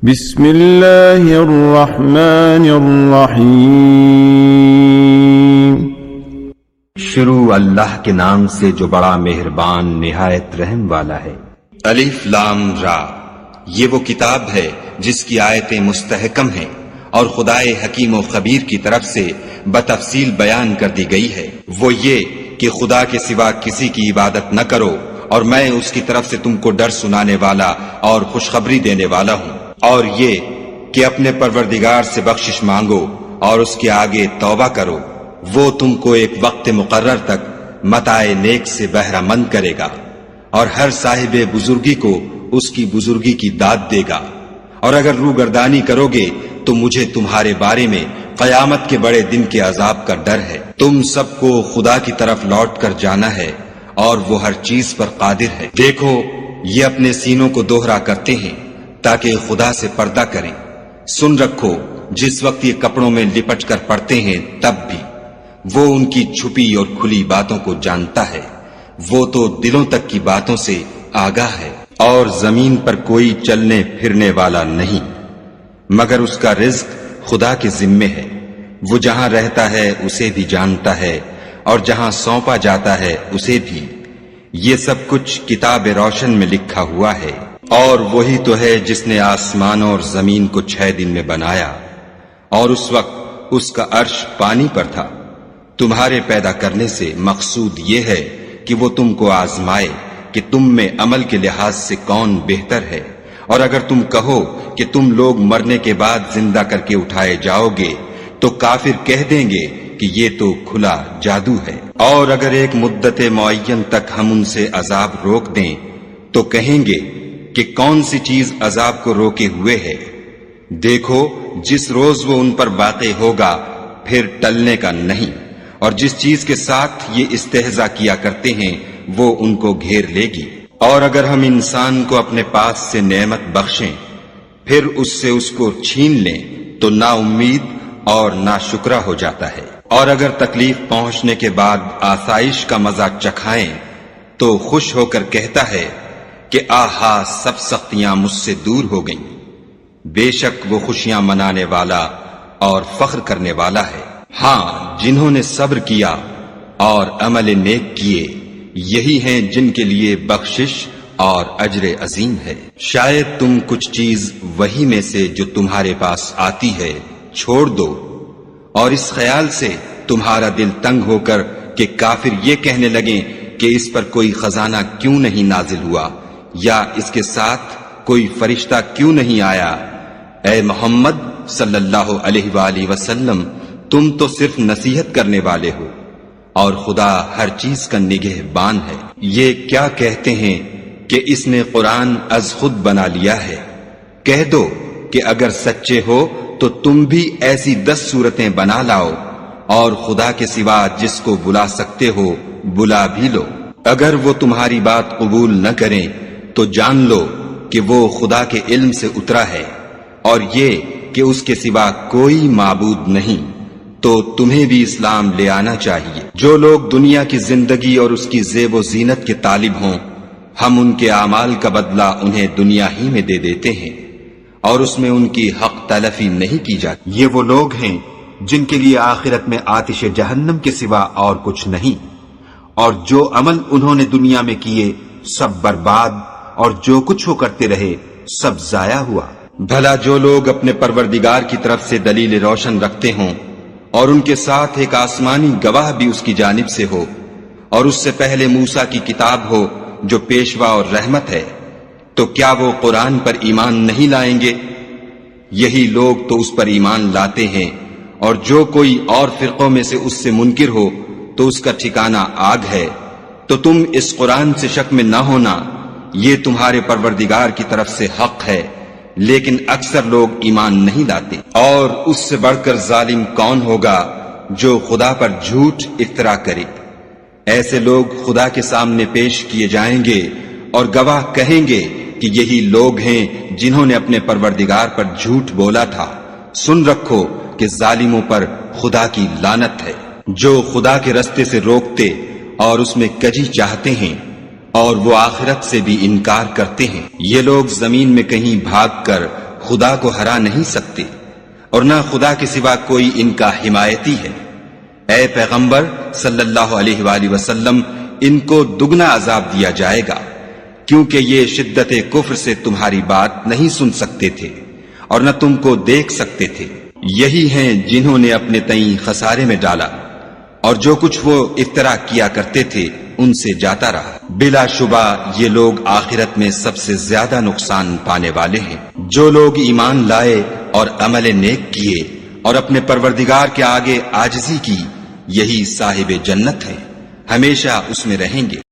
بسم اللہ الرحمن الرحیم۔ شروع اللہ کے نام سے جو بڑا مہربان نہایت رحم والا ہے۔ الف لام را، یہ وہ کتاب ہے جس کی آیتیں مستحکم ہیں اور خدائے حکیم و خبیر کی طرف سے بتفصیل بیان کر دی گئی ہے۔ وہ یہ کہ خدا کے سوا کسی کی عبادت نہ کرو، اور میں اس کی طرف سے تم کو ڈر سنانے والا اور خوشخبری دینے والا ہوں۔ اور یہ کہ اپنے پروردگار سے بخشش مانگو اور اس کے آگے توبہ کرو، وہ تم کو ایک وقت مقرر تک متاع نیک سے بہرہ مند کرے گا، اور ہر صاحب بزرگی کو اس کی بزرگی کی داد دے گا۔ اور اگر روگردانی کرو گے تو مجھے تمہارے بارے میں قیامت کے بڑے دن کے عذاب کا ڈر ہے۔ تم سب کو خدا کی طرف لوٹ کر جانا ہے، اور وہ ہر چیز پر قادر ہے۔ دیکھو، یہ اپنے سینوں کو دوہرا کرتے ہیں تاکہ خدا سے پردہ کریں۔ سن رکھو، جس وقت یہ کپڑوں میں لپٹ کر پڑتے ہیں تب بھی وہ ان کی چھپی اور کھلی باتوں کو جانتا ہے۔ وہ تو دلوں تک کی باتوں سے آگاہ ہے۔ اور زمین پر کوئی چلنے پھرنے والا نہیں مگر اس کا رزق خدا کے ذمے ہے۔ وہ جہاں رہتا ہے اسے بھی جانتا ہے، اور جہاں سونپا جاتا ہے اسے بھی۔ یہ سب کچھ کتاب روشن میں لکھا ہوا ہے۔ اور وہی تو ہے جس نے آسمانوں اور زمین کو 6 دن میں بنایا، اور اس وقت اس کا عرش پانی پر تھا۔ تمہارے پیدا کرنے سے مقصود یہ ہے کہ وہ تم کو آزمائے کہ تم میں عمل کے لحاظ سے کون بہتر ہے۔ اور اگر تم کہو کہ تم لوگ مرنے کے بعد زندہ کر کے اٹھائے جاؤ گے تو کافر کہہ دیں گے کہ یہ تو کھلا جادو ہے۔ اور اگر ایک مدت معین تک ہم ان سے عذاب روک دیں تو کہیں گے کہ کون سی چیز عذاب کو روکے ہوئے ہے۔ دیکھو، جس روز وہ ان پر واقع ہوگا پھر ٹلنے کا نہیں، اور جس چیز کے ساتھ یہ استہزاء کیا کرتے ہیں وہ ان کو گھیر لے گی۔ اور اگر ہم انسان کو اپنے پاس سے نعمت بخشیں پھر اس سے اس کو چھین لیں تو نا امید اور نا شکرا ہو جاتا ہے۔ اور اگر تکلیف پہنچنے کے بعد آسائش کا مزہ چکھائیں تو خوش ہو کر کہتا ہے کہ آہا، سب سختیاں مجھ سے دور ہو گئیں۔ بے شک وہ خوشیاں منانے والا اور فخر کرنے والا ہے۔ ہاں، جنہوں نے صبر کیا اور عمل نیک کیے، یہی ہیں جن کے لیے بخشش اور اجر عظیم ہے۔ شاید تم کچھ چیز وہی میں سے جو تمہارے پاس آتی ہے چھوڑ دو، اور اس خیال سے تمہارا دل تنگ ہو کر کہ کافر یہ کہنے لگیں کہ اس پر کوئی خزانہ کیوں نہیں نازل ہوا، یا اس کے ساتھ کوئی فرشتہ کیوں نہیں آیا۔ اے محمد صلی اللہ علیہ وآلہ وسلم، تم تو صرف نصیحت کرنے والے ہو، اور خدا ہر چیز کا نگہبان ہے۔ یہ کیا کہتے ہیں کہ اس نے قرآن از خود بنا لیا ہے؟ کہہ دو کہ اگر سچے ہو تو تم بھی ایسی 10 صورتیں بنا لاؤ، اور خدا کے سوا جس کو بلا سکتے ہو بلا بھی لو۔ اگر وہ تمہاری بات قبول نہ کریں تو جان لو کہ وہ خدا کے علم سے اترا ہے، اور یہ کہ اس کے سوا کوئی معبود نہیں۔ تو تمہیں بھی اسلام لے آنا چاہیے۔ جو لوگ دنیا کی زندگی اور اس کی زیب و زینت کے طالب ہوں، ہم ان کے اعمال کا بدلہ انہیں دنیا ہی میں دے دیتے ہیں، اور اس میں ان کی حق تلفی نہیں کی جاتی۔ یہ وہ لوگ ہیں جن کے لیے آخرت میں آتش جہنم کے سوا اور کچھ نہیں، اور جو عمل انہوں نے دنیا میں کیے سب برباد، اور جو کچھ وہ کرتے رہے سب ضائع ہوا۔ بھلا جو لوگ اپنے پروردگار کی طرف سے دلیل روشن رکھتے ہوں، اور ان کے ساتھ ایک آسمانی گواہ بھی اس کی جانب سے ہو، اور اس سے پہلے موسیٰ کی کتاب ہو جو پیشوا اور رحمت ہے، تو کیا وہ قرآن پر ایمان نہیں لائیں گے؟ یہی لوگ تو اس پر ایمان لاتے ہیں، اور جو کوئی اور فرقوں میں سے اس سے منکر ہو تو اس کا ٹھکانہ آگ ہے۔ تو تم اس قرآن سے شک میں نہ ہونا، یہ تمہارے پروردگار کی طرف سے حق ہے، لیکن اکثر لوگ ایمان نہیں لاتے۔ اور اس سے بڑھ کر ظالم کون ہوگا جو خدا پر جھوٹ افترا کرے؟ ایسے لوگ خدا کے سامنے پیش کیے جائیں گے، اور گواہ کہیں گے کہ یہی لوگ ہیں جنہوں نے اپنے پروردگار پر جھوٹ بولا تھا۔ سن رکھو کہ ظالموں پر خدا کی لعنت ہے۔ جو خدا کے رستے سے روکتے اور اس میں کجی چاہتے ہیں، اور وہ آخرت سے بھی انکار کرتے ہیں، یہ لوگ زمین میں کہیں بھاگ کر خدا کو ہرا نہیں سکتے اور نہ خدا کے سوا کوئی ان کا حمایتی ہے۔ اے پیغمبر صلی اللہ علیہ وآلہ وسلم، ان کو دگنا عذاب دیا جائے گا کیونکہ یہ شدت کفر سے تمہاری بات نہیں سن سکتے تھے اور نہ تم کو دیکھ سکتے تھے۔ یہی ہیں جنہوں نے اپنے تئیں خسارے میں ڈالا اور جو کچھ وہ افترا کیا کرتے تھے ان سے جاتا رہا۔ بلا شبہ یہ لوگ آخرت میں سب سے زیادہ نقصان پانے والے ہیں۔ جو لوگ ایمان لائے اور عمل نیک کیے اور اپنے پروردگار کے آگے عاجزی کی، یہی صاحب جنت ہیں، ہمیشہ اس میں رہیں گے۔